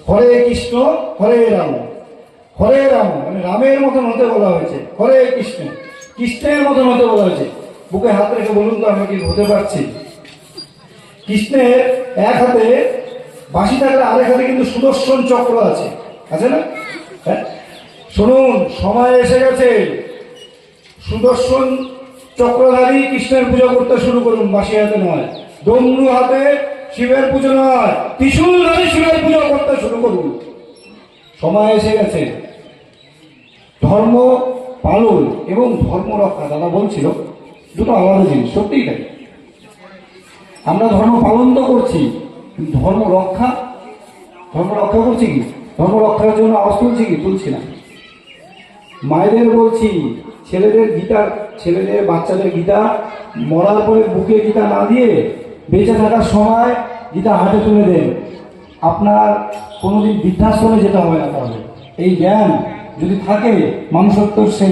হরে কৃষ্ণ হরে রাম, হরে রাম মানে রামের মতন হতে বলা হয়েছে, হরে কৃষ্ণ কৃষ্ণের মতন হতে বলা হয়েছে। বুকে হাত রেখে বলুন তো আমরা কি হতে পারছি? কৃষ্ণের এক হাতে বাঁশি থাকলে আরেক হাতে কিন্তু সুদর্শন চক্র আছে, আছে না? হ্যাঁ, শুনুন, সময় এসে গেছে, সুদর্শন চক্রধারী কৃষ্ণের পুজো করতে শুরু করুন, বাঁশি হাতে নয়। ডমরু হাতে শিবের পুজো নয়, ত্রিশূলধারী শিবের পুজো করতে শুরু করুন। সময় এসে গেছে। ধর্ম পালন এবং ধর্ম রক্ষা, দাদা বলছিল দুটো আলাদা জিনিস, সত্যিই তাই। আমরা ধর্ম পালন তো করছি, ধর্ম রক্ষা করছি কি? ধর্ম রক্ষার জন্য আওয়াজ তুলছি কি? তুলছি না। মায়েদের বলছি, ছেলেদের বাচ্চাদের গীতা মরার পরে বুকে গীতা না দিয়ে বেঁচে থাকার সময় গীতা হাতে তুলে দেন। আপনার কোনোদিন বৃদ্ধাশ্রমে যেতে হবে না। তাহলে এই জ্ঞান যদি থাকে মানুষত্ব, সেই